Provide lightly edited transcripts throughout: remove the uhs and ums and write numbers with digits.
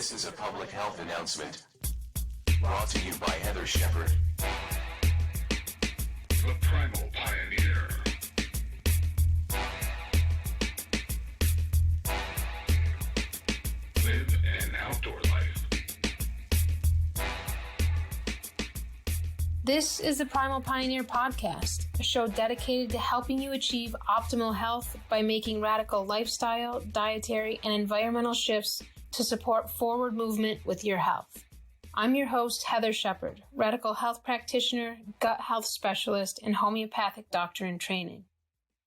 This is a public health announcement brought to you by Heather Shepard, the Primal Pioneer. Live an outdoor life. This is the Primal Pioneer podcast, a show dedicated to helping you achieve optimal health by making radical lifestyle, dietary, and environmental shifts to support forward movement with your health. I'm your host, Heather Shepard, radical health practitioner, gut health specialist, and homeopathic doctor in training.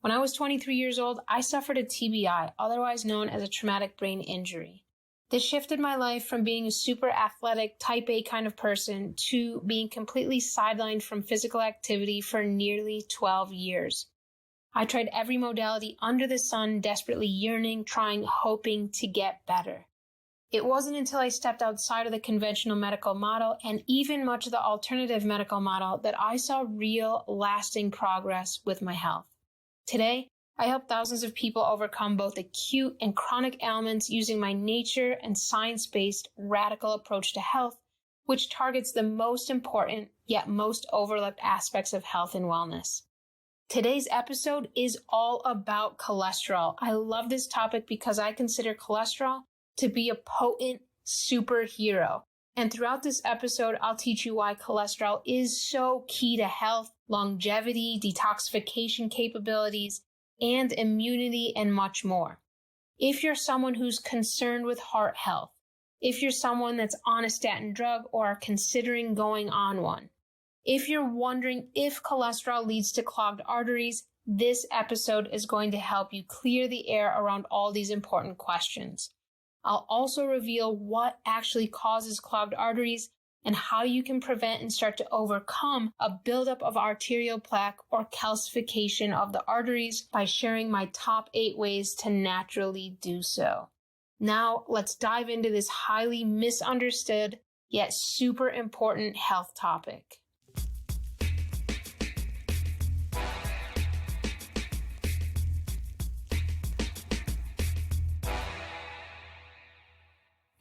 When I was 23 years old, I suffered a TBI, otherwise known as a traumatic brain injury. This shifted my life from being a super athletic, type A kind of person to being completely sidelined from physical activity for nearly 12 years. I tried every modality under the sun, desperately yearning, trying, hoping to get better. It wasn't until I stepped outside of the conventional medical model and even much of the alternative medical model that I saw real, lasting progress with my health. Today, I help thousands of people overcome both acute and chronic ailments using my nature and science-based radical approach to health, which targets the most important yet most overlooked aspects of health and wellness. Today's episode is all about cholesterol. I love this topic because I consider cholesterol to be a potent superhero. And throughout this episode, I'll teach you why cholesterol is so key to health, longevity, detoxification capabilities, and immunity, and much more. If you're someone who's concerned with heart health, if you're someone that's on a statin drug or are considering going on one, if you're wondering if cholesterol leads to clogged arteries, this episode is going to help you clear the air around all these important questions. I'll also reveal what actually causes clogged arteries and how you can prevent and start to overcome a buildup of arterial plaque or calcification of the arteries by sharing my top 8 ways to naturally do so. Now, let's dive into this highly misunderstood yet super important health topic.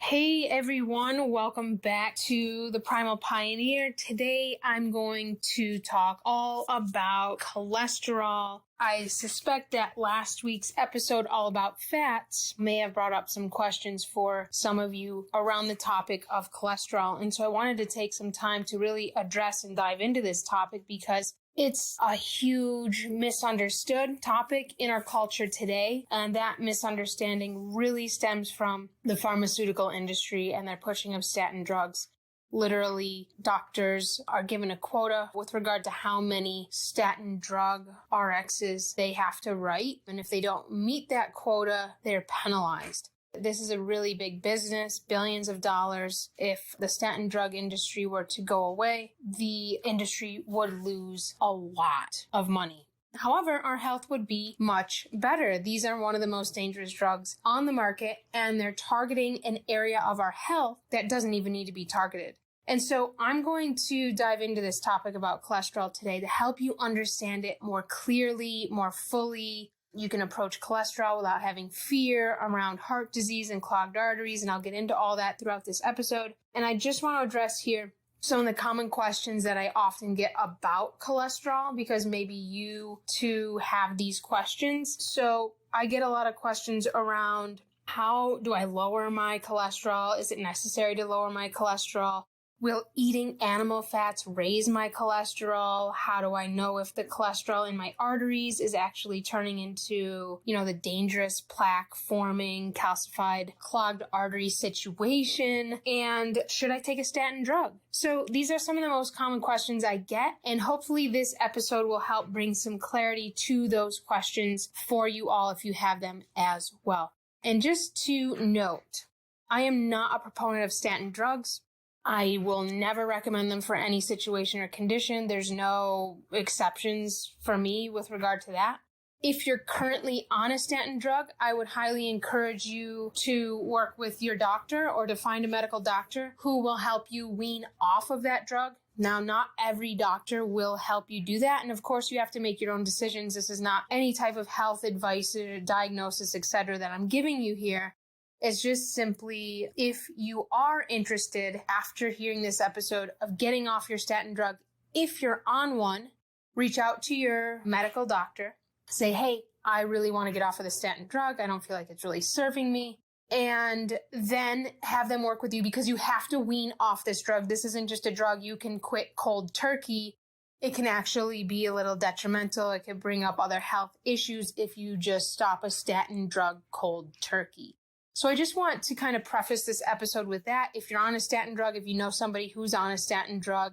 Hey everyone, welcome back to the Primal Pioneer. Today I'm going to talk all about cholesterol. I suspect that last week's episode all about fats may have brought up some questions for some of you around the topic of cholesterol. And so I wanted to take some time to really address and dive into this topic because it's a huge misunderstood topic in our culture today, and that misunderstanding really stems from the pharmaceutical industry and their pushing of statin drugs. Literally, doctors are given a quota with regard to how many statin drug RXs they have to write, and if they don't meet that quota, they're penalized. This is a really big business, billions of dollars. If the statin drug industry were to go away, the industry would lose a lot of money. However, our health would be much better. These are one of the most dangerous drugs on the market, and they're targeting an area of our health that doesn't even need to be targeted. And so I'm going to dive into this topic about cholesterol today to help you understand it more clearly, more fully. You can approach cholesterol without having fear around heart disease and clogged arteries, and I'll get into all that throughout this episode. And I just want to address here some of the common questions that I often get about cholesterol, because maybe you too have these questions. So I get a lot of questions around, how do I lower my cholesterol? Is it necessary to lower my cholesterol? Will eating animal fats raise my cholesterol? How do I know if the cholesterol in my arteries is actually turning into, the dangerous plaque forming, calcified, clogged artery situation? And should I take a statin drug? So these are some of the most common questions I get, and hopefully this episode will help bring some clarity to those questions for you all if you have them as well. And just to note, I am not a proponent of statin drugs. I will never recommend them for any situation or condition. There's no exceptions for me with regard to that. If you're currently on a statin drug, I would highly encourage you to work with your doctor or to find a medical doctor who will help you wean off of that drug. Now, not every doctor will help you do that. And of course, you have to make your own decisions. This is not any type of health advice or diagnosis, etc., that I'm giving you here. It's just simply, if you are interested after hearing this episode of getting off your statin drug, if you're on one, reach out to your medical doctor. Say, hey, I really want to get off of the statin drug. I don't feel like it's really serving me. And then have them work with you, because you have to wean off this drug. This isn't just a drug you can quit cold turkey. It can actually be a little detrimental. It could bring up other health issues if you just stop a statin drug cold turkey. So I just want to kind of preface this episode with that. If you're on a statin drug, if you know somebody who's on a statin drug,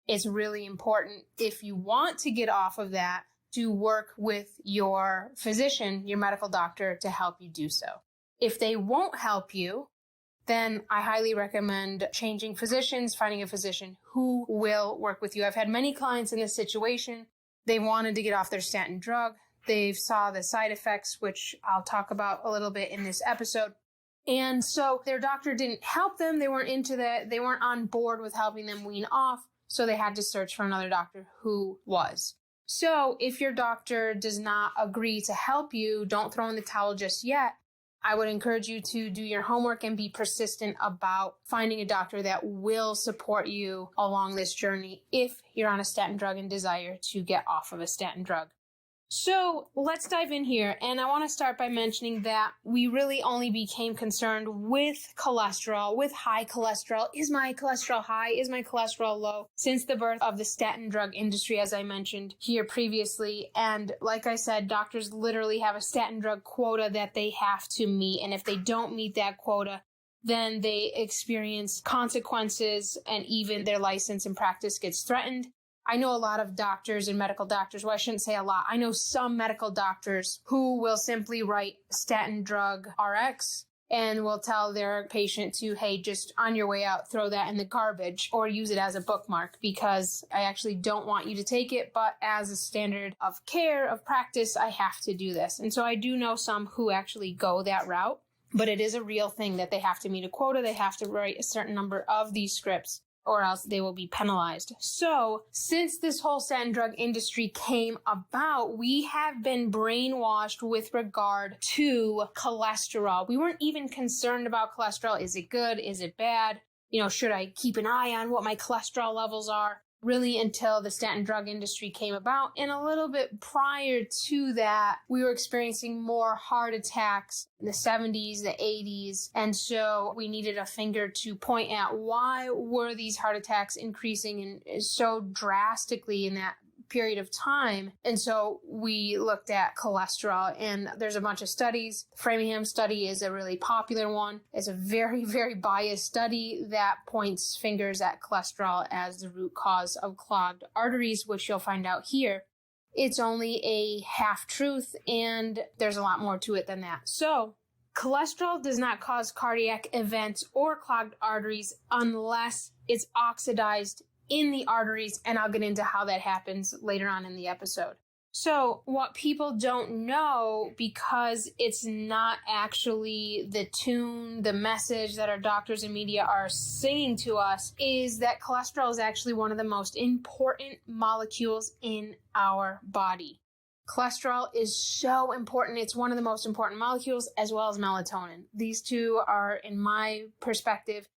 it's really important, if you want to get off of that, to work with your physician, your medical doctor, to help you do so. If they won't help you, then I highly recommend changing physicians, finding a physician who will work with you. I've had many clients in this situation. They wanted to get off their statin drug. They saw the side effects, which I'll talk about a little bit in this episode. And so their doctor didn't help them. They weren't into that. They weren't on board with helping them wean off. So they had to search for another doctor who was. So if your doctor does not agree to help you, don't throw in the towel just yet. I would encourage you to do your homework and be persistent about finding a doctor that will support you along this journey if you're on a statin drug and desire to get off of a statin drug. So let's dive in here. And I want to start by mentioning that we really only became concerned with cholesterol, with high cholesterol. Is my cholesterol high? Is my cholesterol low? Since the birth of the statin drug industry, as I mentioned here previously. And like I said, doctors literally have a statin drug quota that they have to meet. And if they don't meet that quota, then they experience consequences, and even their license and practice gets threatened. I know a lot of doctors and medical doctors, well, I shouldn't say a lot. I know some medical doctors who will simply write statin drug RX and will tell their patient to, hey, just on your way out, throw that in the garbage or use it as a bookmark, because I actually don't want you to take it, but as a standard of care, of practice, I have to do this. And so I do know some who actually go that route, but it is a real thing that they have to meet a quota. They have to write a certain number of these scripts, or else they will be penalized. So since this whole statin drug industry came about, we have been brainwashed with regard to cholesterol. We weren't even concerned about cholesterol. Is it good? Is it bad? Should I keep an eye on what my cholesterol levels are? Really until the statin drug industry came about. And a little bit prior to that, we were experiencing more heart attacks in the 70s, the 80s. And so we needed a finger to point at why were these heart attacks increasing and so drastically in that period of time. And so we looked at cholesterol, and there's a bunch of studies. The Framingham study is a really popular one. It's a very, very biased study that points fingers at cholesterol as the root cause of clogged arteries, which you'll find out here. It's only a half truth, and there's a lot more to it than that. So cholesterol does not cause cardiac events or clogged arteries unless it's oxidized in the arteries, and I'll get into how that happens later on in the episode. So what people don't know, because it's not actually the tune, the message that our doctors and media are singing to us, is that cholesterol is actually one of the most important molecules in our body. Cholesterol is so important. It's one of the most important molecules, as well as melatonin. These two are, in my perspective,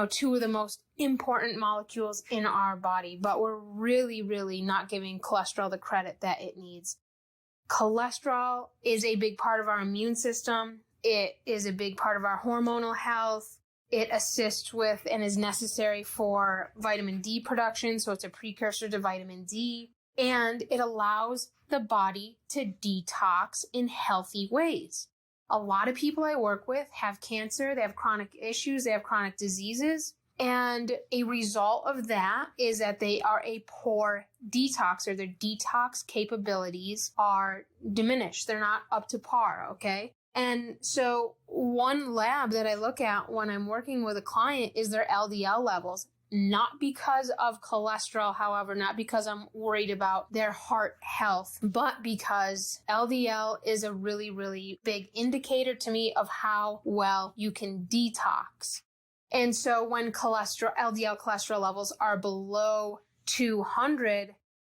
two of the most important molecules in our body, but we're really, really not giving cholesterol the credit that it needs. Cholesterol is a big part of our immune system. It is a big part of our hormonal health. It assists with and is necessary for vitamin D production, so it's a precursor to vitamin D, and it allows the body to detox in healthy ways. A lot of people I work with have cancer, they have chronic issues, they have chronic diseases, and a result of that is that they are a poor detoxer. Their detox capabilities are diminished. They're not up to par, okay? And so one lab that I look at when I'm working with a client is their LDL levels. Not because of cholesterol, however, not because I'm worried about their heart health, but because LDL is a really, really big indicator to me of how well you can detox. And so when LDL cholesterol levels are below 200,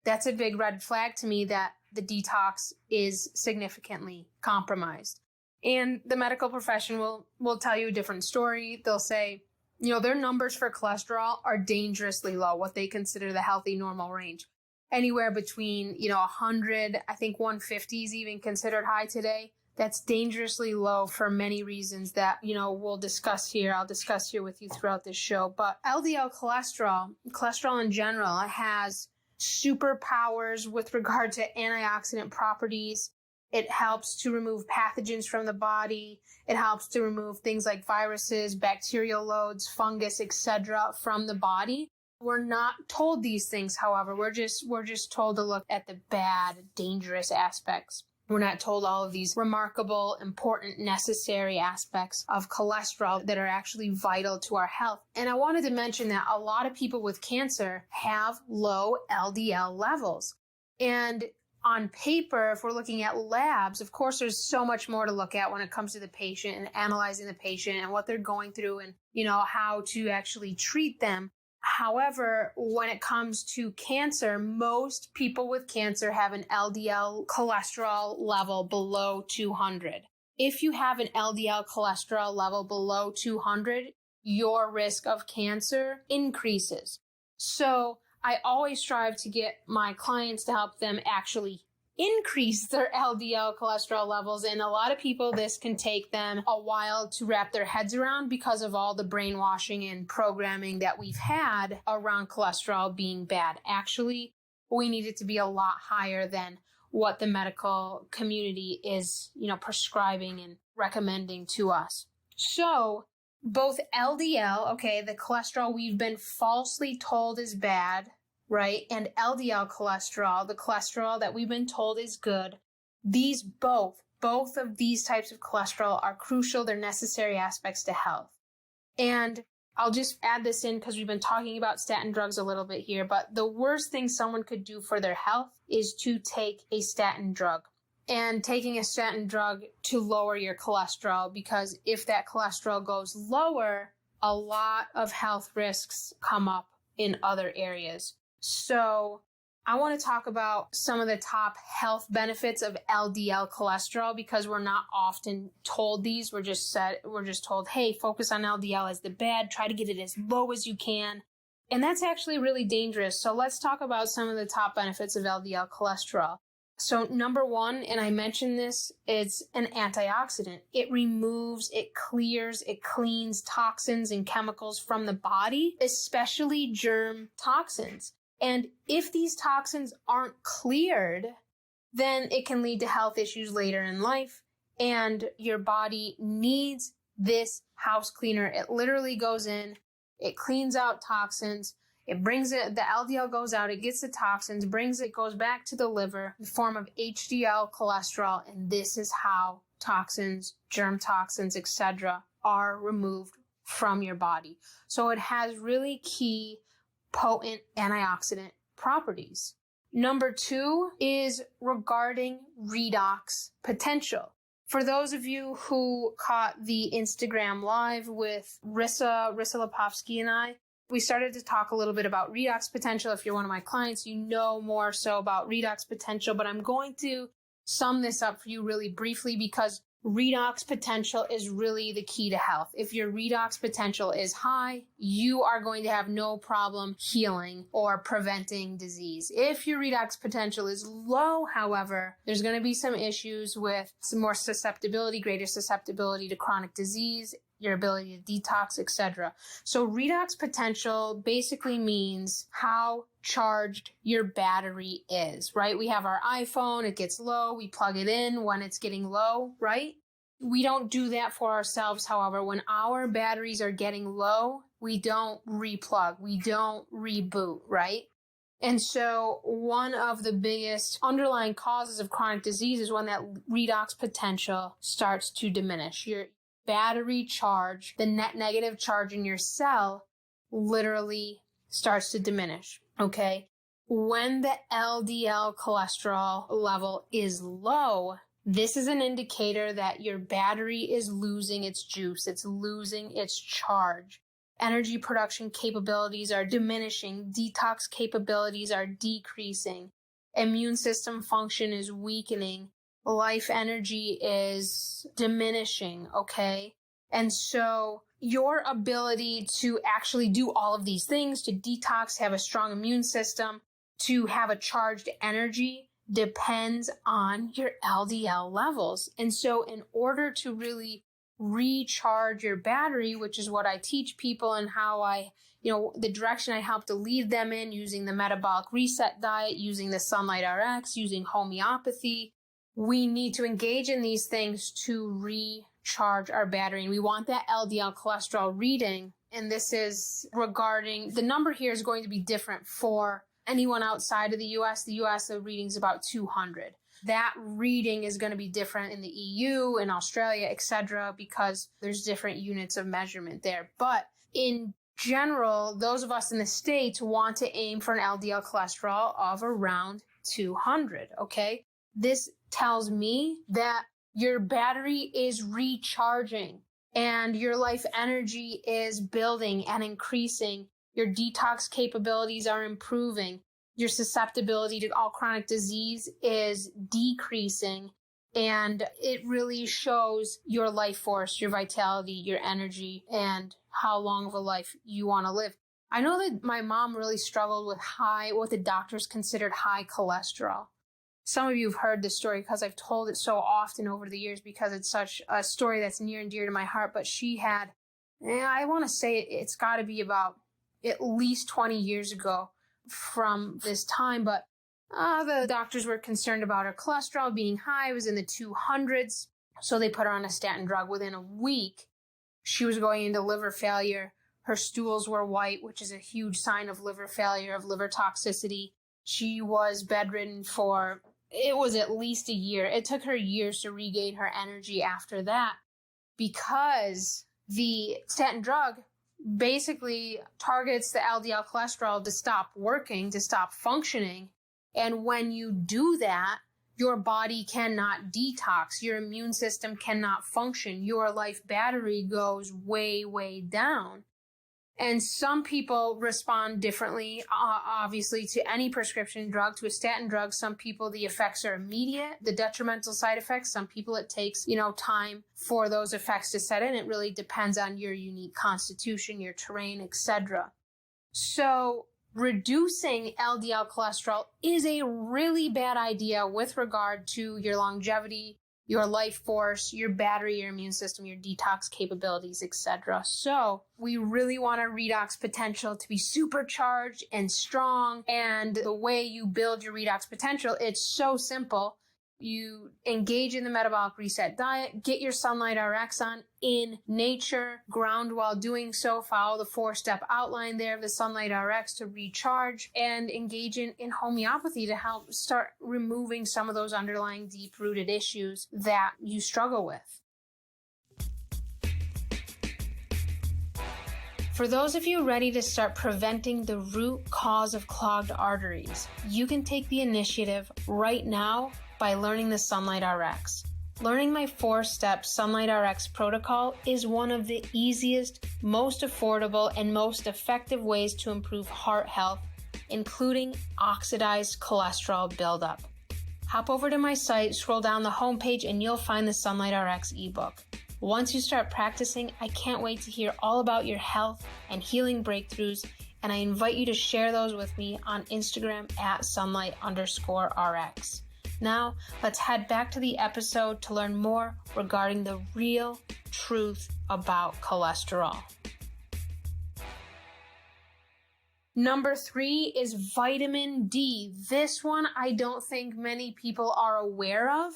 that's a big red flag to me that the detox is significantly compromised. And the medical profession will tell you a different story. They'll say, their numbers for cholesterol are dangerously low, what they consider the healthy normal range. Anywhere between, 100, I think 150 is even considered high today. That's dangerously low for many reasons that, we'll discuss here. I'll discuss here with you throughout this show. But LDL cholesterol in general, has superpowers with regard to antioxidant properties. It helps to remove pathogens from the body. It helps to remove things like viruses, bacterial loads, fungus, etc. from the body. We're not told these things, however. We're just told to look at the bad, dangerous aspects. We're not told all of these remarkable, important, necessary aspects of cholesterol that are actually vital to our health. And I wanted to mention that a lot of people with cancer have low LDL levels. And on paper, if we're looking at labs, of course, there's so much more to look at when it comes to the patient and analyzing the patient and what they're going through and, how to actually treat them. However, when it comes to cancer, most people with cancer have an LDL cholesterol level below 200. If you have an LDL cholesterol level below 200, your risk of cancer increases. So I always strive to get my clients to help them actually increase their LDL cholesterol levels. And a lot of people, this can take them a while to wrap their heads around because of all the brainwashing and programming that we've had around cholesterol being bad. Actually, we need it to be a lot higher than what the medical community is, prescribing and recommending to us. So both LDL, the cholesterol we've been falsely told is bad, right? And LDL cholesterol, the cholesterol that we've been told is good. These both of these types of cholesterol are crucial. They're necessary aspects to health. And I'll just add this in because we've been talking about statin drugs a little bit here, but the worst thing someone could do for their health is to take a statin drug. And taking a statin drug to lower your cholesterol, because if that cholesterol goes lower, a lot of health risks come up in other areas. So I want to talk about some of the top health benefits of LDL cholesterol because we're not often told these. We're just told, hey, focus on LDL as the bad, try to get it as low as you can. And that's actually really dangerous. So let's talk about some of the top benefits of LDL cholesterol. So number one, and I mentioned this, it's an antioxidant. It removes, it clears, it cleans toxins and chemicals from the body, especially germ toxins. And if these toxins aren't cleared, then it can lead to health issues later in life. And your body needs this house cleaner. It literally goes in, it cleans out toxins, it brings it, the LDL goes out, it gets the toxins, goes back to the liver in the form of HDL cholesterol. And this is how toxins, germ toxins, etc. are removed from your body. So it has really key potent antioxidant properties. Number two is regarding redox potential. For those of you who caught the Instagram live with Rissa Lipovsky and I, we started to talk a little bit about redox potential. If you're one of my clients, you know more so about redox potential, but I'm going to sum this up for you really briefly because redox potential is really the key to health. If your redox potential is high, you are going to have no problem healing or preventing disease. If your redox potential is low, however, there's going to be some issues with some more susceptibility, greater susceptibility to chronic disease, your ability to detox, etc. So redox potential basically means how charged your battery is, right? We have our iPhone, it gets low, we plug it in when it's getting low, right? We don't do that for ourselves, however. When our batteries are getting low, we don't replug, we don't reboot, right? And so one of the biggest underlying causes of chronic disease is when that redox potential starts to diminish. Your battery charge, the net negative charge in your cell, literally starts to diminish, okay? When the LDL cholesterol level is low, this is an indicator that your battery is losing its juice, it's losing its charge. Energy production capabilities are diminishing, detox capabilities are decreasing, immune system function is weakening, life energy is diminishing, okay? And so your ability to actually do all of these things, to detox, have a strong immune system, to have a charged energy, depends on your LDL levels. And so in order to really recharge your battery, which is what I teach people and how the direction I help to lead them in, using the metabolic reset diet, using the Sunlight RX, using homeopathy, we need to engage in these things to recharge our battery. And we want that LDL cholesterol reading. And this is regarding, the number here is going to be different for anyone outside of the US. The US, the reading is about 200. That reading is going to be different in the EU, in Australia, etc., because there's different units of measurement there. But in general, those of us in the States want to aim for an LDL cholesterol of around 200, okay? This tells me that your battery is recharging and your life energy is building and increasing. Your detox capabilities are improving. Your susceptibility to all chronic disease is decreasing. And it really shows your life force, your vitality, your energy, and how long of a life you want to live. I know that my mom really struggled with what the doctors considered high cholesterol. Some of you have heard this story because I've told it so often over the years because it's such a story that's near and dear to my heart. But she had, I want to say it's got to be about at least 20 years ago from this time. But the doctors were concerned about her cholesterol being high. It was in the 200s. So they put her on a statin drug. Within a week, she was going into liver failure. Her stools were white, which is a huge sign of liver failure, of liver toxicity. She was bedridden for, it was at least a year. It took her years to regain her energy after that because the statin drug basically targets the LDL cholesterol to stop working, to stop functioning. And when you do that, your body cannot detox. Your immune system cannot function. Your life battery goes way, way down. And some people respond differently, obviously, to any prescription drug, to a statin drug. Some people, the effects are immediate, the detrimental side effects. Some people, it takes, time for those effects to set in. It really depends on your unique constitution, your terrain, etc. So reducing LDL cholesterol is a really bad idea with regard to your longevity, your life force, your battery, your immune system, your detox capabilities, etc. So we really want our redox potential to be supercharged and strong. And the way you build your redox potential, it's so simple. You engage in the metabolic reset diet, get your Sunlight RX on in nature, ground while doing so, follow the 4-step outline there of the Sunlight RX to recharge, and engage in homeopathy to help start removing some of those underlying deep-rooted issues that you struggle with. For those of you ready to start preventing the root cause of clogged arteries, you can take the initiative right now by learning the Sunlight RX. Learning my 4-step Sunlight RX protocol is one of the easiest, most affordable, and most effective ways to improve heart health, including oxidized cholesterol buildup. Hop over to my site, scroll down the homepage, and you'll find the Sunlight RX ebook. Once you start practicing, I can't wait to hear all about your health and healing breakthroughs, and I invite you to share those with me on Instagram at sunlight_RX. Now, let's head back to the episode to learn more regarding the real truth about cholesterol. Number 3 is vitamin D. This one I don't think many people are aware of.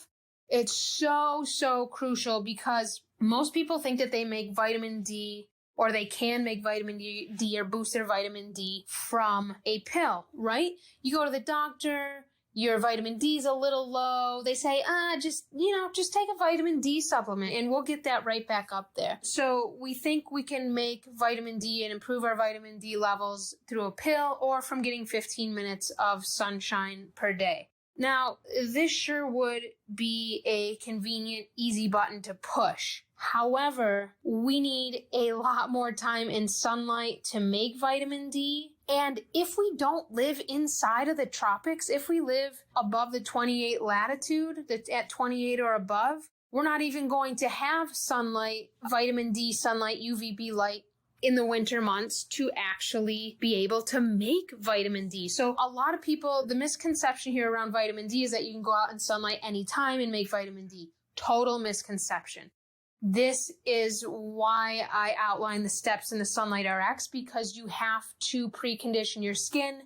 It's so crucial because most people think that they make vitamin D or they can make vitamin D or boost their vitamin D from a pill, right? You go to the doctor, your vitamin D is a little low. They say, just take a vitamin D supplement and we'll get that right back up there. So we think we can make vitamin D and improve our vitamin D levels through a pill or from getting 15 minutes of sunshine per day. Now, this sure would be a convenient, easy button to push. However, we need a lot more time in sunlight to make vitamin D, And if we don't live inside of the tropics, if we live above the 28 latitude, that's at 28 or above, we're not even going to have sunlight, vitamin D sunlight, UVB light in the winter months to actually be able to make vitamin D. So a lot of people, the misconception here around vitamin D is that you can go out in sunlight anytime and make vitamin D. Total misconception. This is why I outline the steps in the Sunlight RX, because you have to precondition your skin,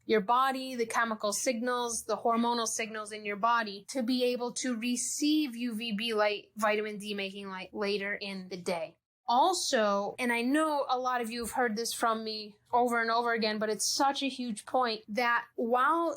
your body, the chemical signals, the hormonal signals in your body to be able to receive UVB light, vitamin D making light later in the day. Also, and I know a lot of you have heard this from me over and over again, but it's such a huge point that while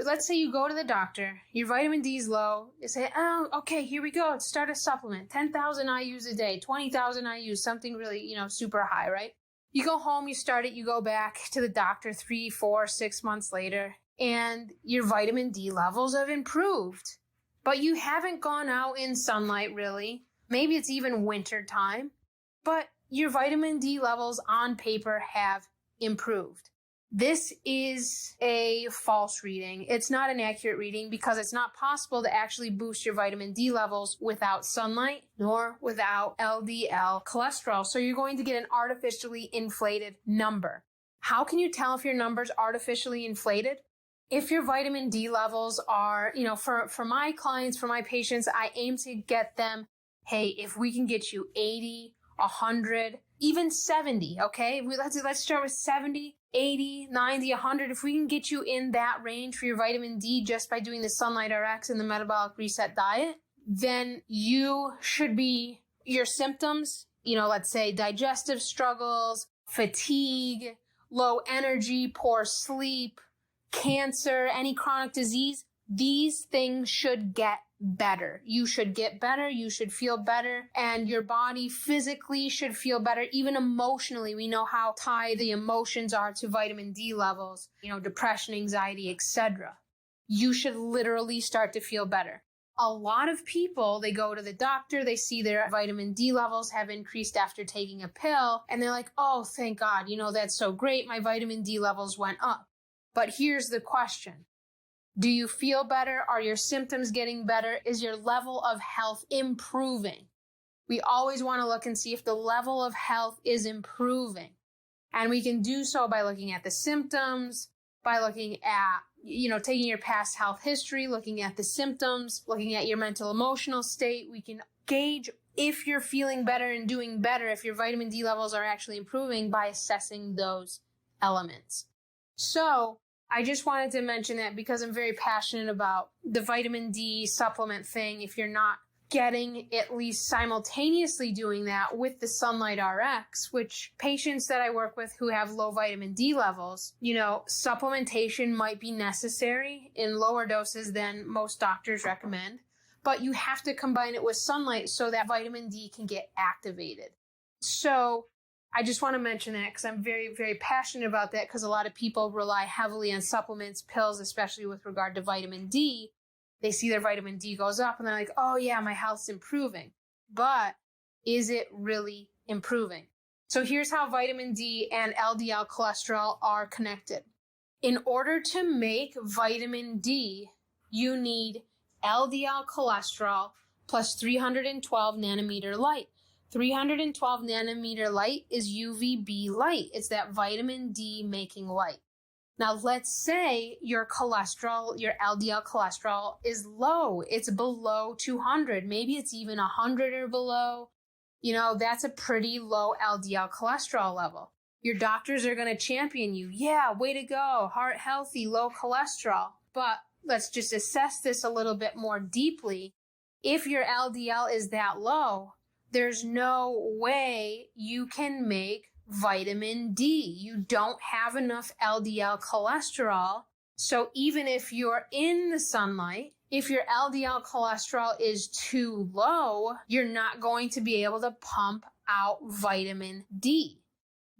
let's say you go to the doctor, your vitamin D is low, they say, oh, okay, here we go, start a supplement, 10,000 IUs a day, 20,000 IUs, something really, super high, right? You go home, you start it, you go back to the doctor 3, 4, 6 months later, and your vitamin D levels have improved. But you haven't gone out in sunlight, really. Maybe it's even winter time. But your vitamin D levels on paper have improved. This is a false reading. It's not an accurate reading because it's not possible to actually boost your vitamin D levels without sunlight nor without LDL cholesterol. So you're going to get an artificially inflated number. How can you tell if your number's artificially inflated? If your vitamin D levels are, for my clients, for my patients, I aim to get them, hey, if we can get you 80, 100, even 70, okay? Let's start with 70, 80, 90, 100. If we can get you in that range for your vitamin D just by doing the Sunlight RX and the metabolic reset diet, then you should be, your symptoms, let's say digestive struggles, fatigue, low energy, poor sleep, cancer, any chronic disease, these things should get better. You should get better. You should feel better. And your body physically should feel better. Even emotionally, we know how tied the emotions are to vitamin D levels, depression, anxiety, etc. You should literally start to feel better. A lot of people, they go to the doctor, they see their vitamin D levels have increased after taking a pill, and they're like, oh, thank God, that's so great. My vitamin D levels went up. But here's the question. Do you feel better? Are your symptoms getting better? Is your level of health improving? We always want to look and see if the level of health is improving. And we can do so by looking at the symptoms, by looking at, taking your past health history, looking at the symptoms, looking at your mental emotional state. We can gauge if you're feeling better and doing better, if your vitamin D levels are actually improving by assessing those elements. So I just wanted to mention that because I'm very passionate about the vitamin D supplement thing. If you're not getting at least simultaneously doing that with the Sunlight RX, which patients that I work with who have low vitamin D levels, supplementation might be necessary in lower doses than most doctors recommend, but you have to combine it with sunlight so that vitamin D can get activated. So I just want to mention that because I'm very, very passionate about that, because a lot of people rely heavily on supplements, pills, especially with regard to vitamin D. They see their vitamin D goes up and they're like, oh yeah, my health's improving. But is it really improving? So here's how vitamin D and LDL cholesterol are connected. In order to make vitamin D, you need LDL cholesterol plus 312 nanometer light. 312 nanometer light is UVB light. It's that vitamin D making light. Now, let's say your cholesterol, your LDL cholesterol is low. It's below 200. Maybe it's even 100 or below. That's a pretty low LDL cholesterol level. Your doctors are going to champion you. Yeah, way to go. Heart healthy, low cholesterol. But let's just assess this a little bit more deeply. If your LDL is that low, there's no way you can make vitamin D. You don't have enough LDL cholesterol. So even if you're in the sunlight, if your LDL cholesterol is too low, you're not going to be able to pump out vitamin D.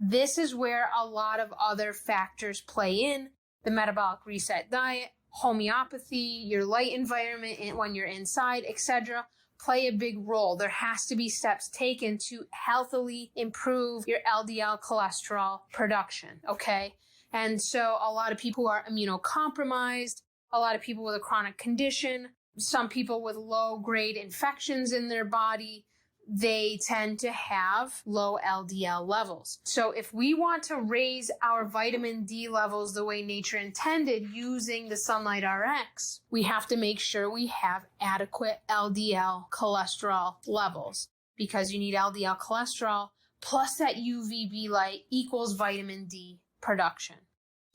This is where a lot of other factors play in: the metabolic reset diet, homeopathy, your light environment when you're inside, etc. play a big role. There has to be steps taken to healthily improve your LDL cholesterol production, okay? And so a lot of people who are immunocompromised, a lot of people with a chronic condition, some people with low-grade infections in their body, they tend to have low LDL levels. So if we want to raise our vitamin D levels the way nature intended using the Sunlight RX, we have to make sure we have adequate LDL cholesterol levels, because you need LDL cholesterol plus that UVB light equals vitamin D production.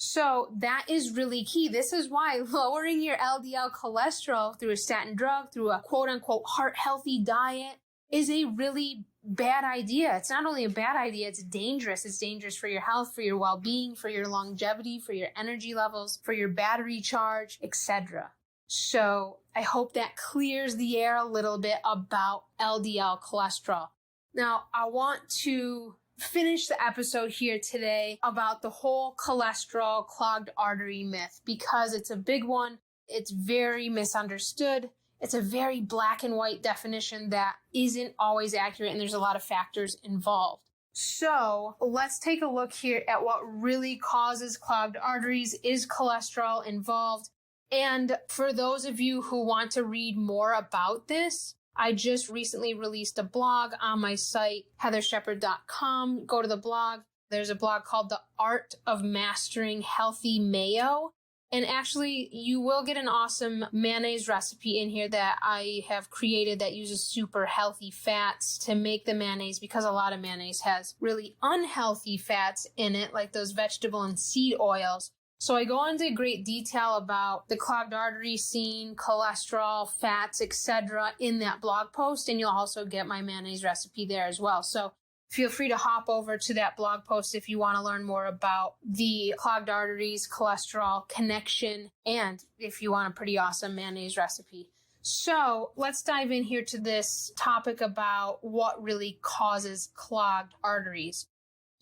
So that is really key. This is why lowering your LDL cholesterol through a statin drug, through a quote-unquote heart-healthy diet, is a really bad idea. It's not only a bad idea, it's dangerous. It's dangerous for your health, for your well-being, for your longevity, for your energy levels, for your battery charge, etc. So I hope that clears the air a little bit about LDL cholesterol. Now, I want to finish the episode here today about the whole cholesterol clogged artery myth, because it's a big one. It's very misunderstood. It's a very black and white definition that isn't always accurate, and there's a lot of factors involved. So let's take a look here at what really causes clogged arteries. Is cholesterol involved? And for those of you who want to read more about this, I just recently released a blog on my site, heathershepherd.com. Go to the blog. There's a blog called The Art of Mastering Healthy Mayo. And actually, you will get an awesome mayonnaise recipe in here that I have created that uses super healthy fats to make the mayonnaise, because a lot of mayonnaise has really unhealthy fats in it, like those vegetable and seed oils. So I go into great detail about the clogged artery scene, cholesterol, fats, etc. in that blog post, and you'll also get my mayonnaise recipe there as well. So feel free to hop over to that blog post if you want to learn more about the clogged arteries, cholesterol connection, and if you want a pretty awesome mayonnaise recipe. So let's dive in here to this topic about what really causes clogged arteries.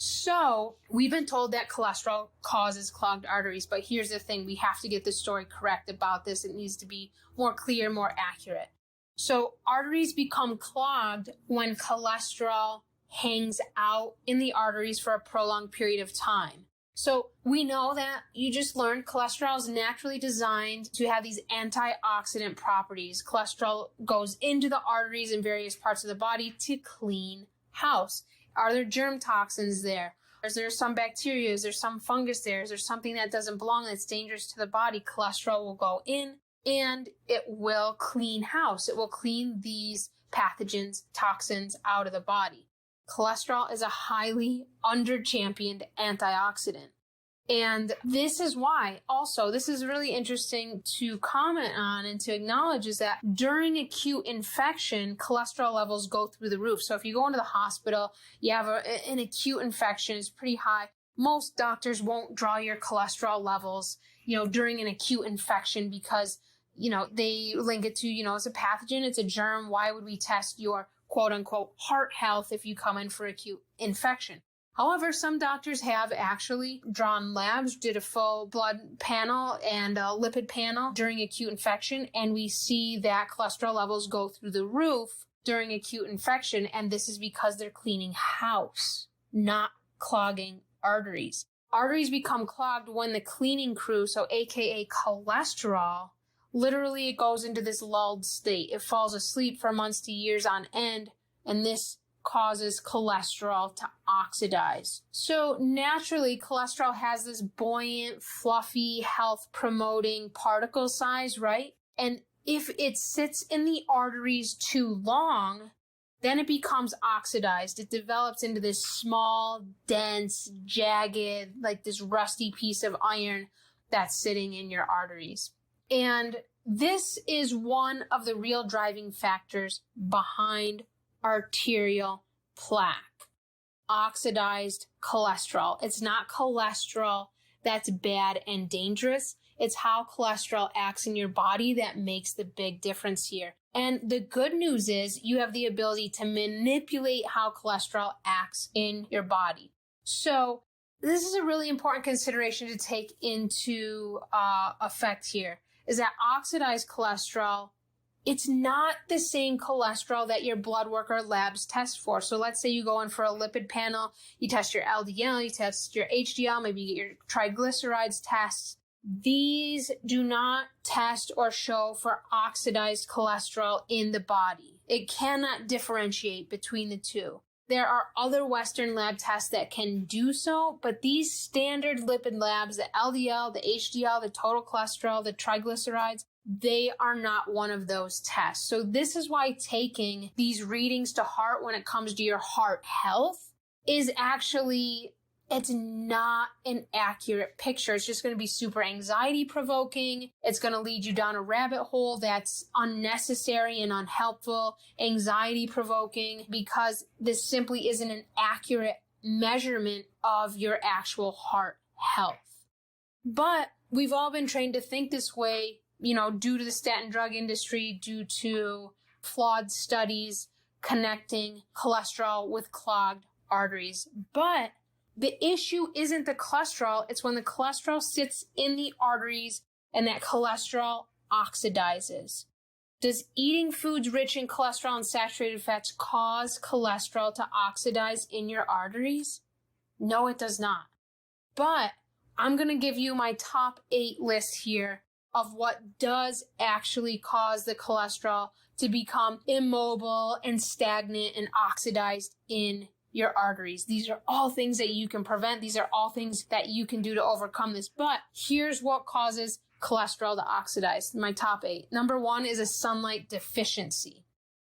So we've been told that cholesterol causes clogged arteries, but here's the thing. We have to get the story correct about this. It needs to be more clear, more accurate. So arteries become clogged when cholesterol hangs out in the arteries for a prolonged period of time. So we know that you just learned cholesterol is naturally designed to have these antioxidant properties. Cholesterol goes into the arteries in various parts of the body to clean house. Are there germ toxins there? Is there some bacteria? Is there some fungus there? Is there something that doesn't belong that's dangerous to the body? Cholesterol will go in and it will clean house. It will clean these pathogens, toxins out of the body. Cholesterol is a highly under-championed antioxidant. And this is why, also, this is really interesting to comment on and to acknowledge, is that during acute infection, cholesterol levels go through the roof. So if you go into the hospital, you have an acute infection, it's pretty high. Most doctors won't draw your cholesterol levels, during an acute infection because, they link it to, it's a pathogen, it's a germ. Why would we test your quote unquote heart health if you come in for acute infection? However, some doctors have actually drawn labs, did a full blood panel and a lipid panel during acute infection, and we see that cholesterol levels go through the roof during acute infection, and this is because they're cleaning house, not clogging arteries. Arteries become clogged when the cleaning crew, so aka cholesterol, literally it goes into this lulled state. It falls asleep for months to years on end, and this causes cholesterol to oxidize. So naturally, cholesterol has this buoyant, fluffy, health-promoting particle size, right? And if it sits in the arteries too long, then it becomes oxidized. It develops into this small, dense, jagged, like this rusty piece of iron that's sitting in your arteries. And this is one of the real driving factors behind arterial plaque, oxidized cholesterol. It's not cholesterol that's bad and dangerous. It's how cholesterol acts in your body that makes the big difference here. And the good news is you have the ability to manipulate how cholesterol acts in your body. So this is a really important consideration to take into effect here, is that oxidized cholesterol it's not the same cholesterol that your blood work or labs test for. So let's say you go in for a lipid panel, you test your LDL, you test your HDL, maybe you get your triglycerides tests. These do not test or show for oxidized cholesterol in the body. It cannot differentiate between the two. There are other Western lab tests that can do so, but these standard lipid labs, the LDL, the HDL, the total cholesterol, the triglycerides, they are not one of those tests. So this is why taking these readings to heart when it comes to your heart health is actually, it's not an accurate picture. It's just going to be super anxiety provoking. It's going to lead you down a rabbit hole that's unnecessary and unhelpful, anxiety provoking, because this simply isn't an accurate measurement of your actual heart health. But we've all been trained to think this way, due to the statin drug industry, due to flawed studies connecting cholesterol with clogged arteries. But the issue isn't the cholesterol, it's when the cholesterol sits in the arteries and that cholesterol oxidizes. Does eating foods rich in cholesterol and saturated fats cause cholesterol to oxidize in your arteries? No, it does not. But I'm going to give you my top 8 list here of what does actually cause the cholesterol to become immobile and stagnant and oxidized in your arteries. These are all things that you can prevent. These are all things that you can do to overcome this. But here's what causes cholesterol to oxidize. My top 8. Number 1 is a sunlight deficiency.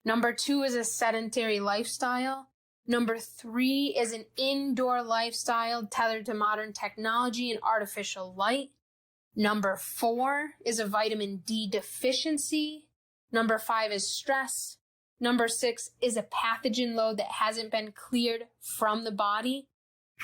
Number 2 is a sedentary lifestyle. Number 3 is an indoor lifestyle tethered to modern technology and artificial light. Number 4 is a vitamin D deficiency. Number 5 is stress. Number 6 is a pathogen load that hasn't been cleared from the body.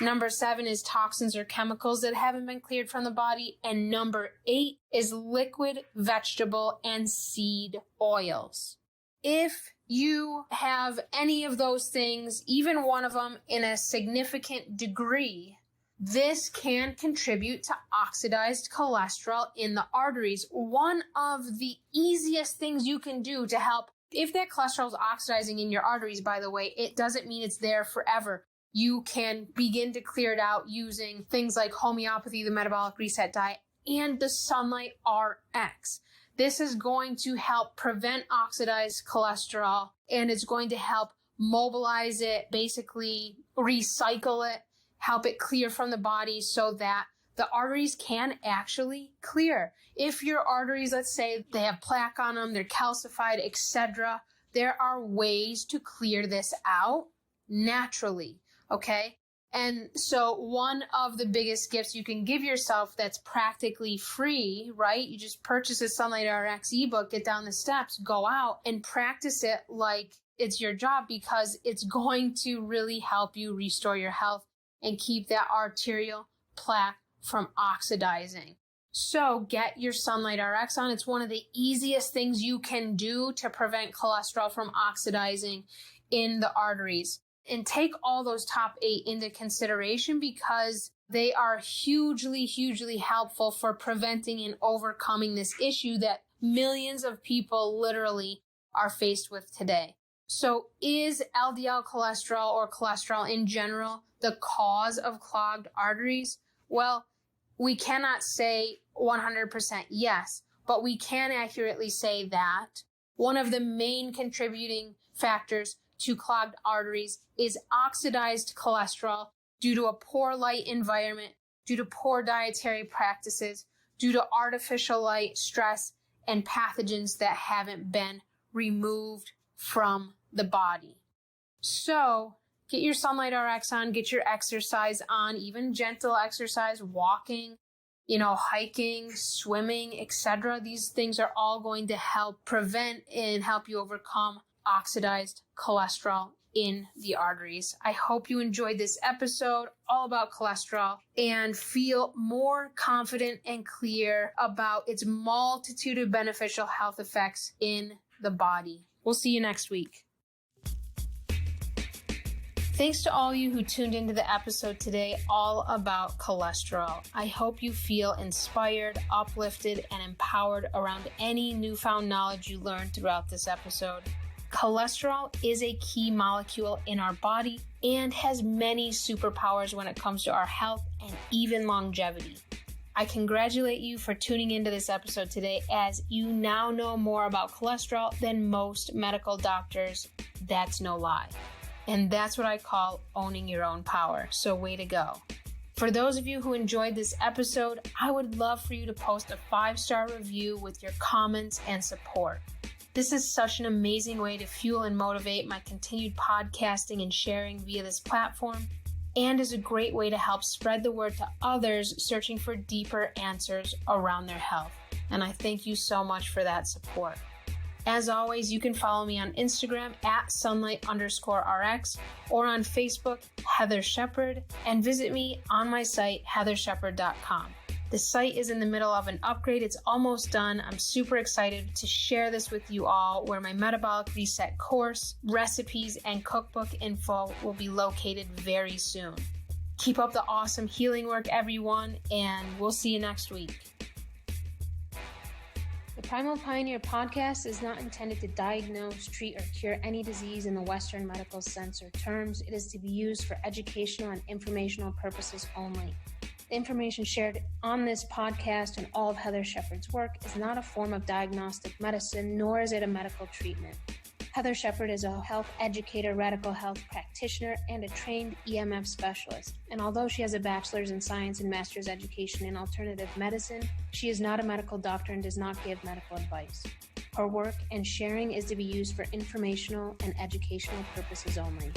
Number 7 is toxins or chemicals that haven't been cleared from the body. And number 8 is liquid vegetable and seed oils. If you have any of those things, even one of them in a significant degree, this can contribute to oxidized cholesterol in the arteries. One of the easiest things you can do to help, if that cholesterol is oxidizing in your arteries, by the way, it doesn't mean it's there forever. You can begin to clear it out using things like homeopathy, the metabolic reset diet, and the Sunlight RX. This is going to help prevent oxidized cholesterol, and it's going to help mobilize it, basically recycle it, help it clear from the body so that the arteries can actually clear. If your arteries, let's say they have plaque on them, they're calcified, etc., there are ways to clear this out naturally, okay? And so one of the biggest gifts you can give yourself that's practically free, right? You just purchase a Sunlight RX ebook, get down the steps, go out and practice it like it's your job, because it's going to really help you restore your health and keep that arterial plaque from oxidizing. So get your Sunlight RX on. It's one of the easiest things you can do to prevent cholesterol from oxidizing in the arteries. And take all those top 8 into consideration, because they are hugely, hugely helpful for preventing and overcoming this issue that millions of people literally are faced with today. So is LDL cholesterol or cholesterol in general the cause of clogged arteries? Well, we cannot say 100% yes, but we can accurately say that one of the main contributing factors to clogged arteries is oxidized cholesterol due to a poor light environment, due to poor dietary practices, due to artificial light, stress, and pathogens that haven't been removed from the body. So get your Sunlight RX on, get your exercise on, even gentle exercise, walking, hiking, swimming, etc. These things are all going to help prevent and help you overcome oxidized cholesterol in the arteries. I hope you enjoyed this episode all about cholesterol and feel more confident and clear about its multitude of beneficial health effects in the body. We'll see you next week. Thanks to all you who tuned into the episode today all about cholesterol. I hope you feel inspired, uplifted, and empowered around any newfound knowledge you learned throughout this episode. Cholesterol is a key molecule in our body and has many superpowers when it comes to our health and even longevity. I congratulate you for tuning into this episode today, as you now know more about cholesterol than most medical doctors. That's no lie. And that's what I call owning your own power. So way to go. For those of you who enjoyed this episode, I would love for you to post a 5-star review with your comments and support. This is such an amazing way to fuel and motivate my continued podcasting and sharing via this platform, and is a great way to help spread the word to others searching for deeper answers around their health. And I thank you so much for that support. As always, you can follow me on Instagram at sunlight_rx or on Facebook, Heather Shepherd, and visit me on my site, heathershepherd.com. The site is in the middle of an upgrade. It's almost done. I'm super excited to share this with you all, where my metabolic reset course, recipes, and cookbook info will be located very soon. Keep up the awesome healing work, everyone, and we'll see you next week. The Primal Pioneer podcast is not intended to diagnose, treat, or cure any disease in the Western medical sense or terms. It is to be used for educational and informational purposes only. The information shared on this podcast and all of Heather Shepherd's work is not a form of diagnostic medicine, nor is it a medical treatment. Heather Shepherd is a health educator, radical health practitioner, and a trained EMF specialist. And although she has a bachelor's in science and master's education in alternative medicine, she is not a medical doctor and does not give medical advice. Her work and sharing is to be used for informational and educational purposes only.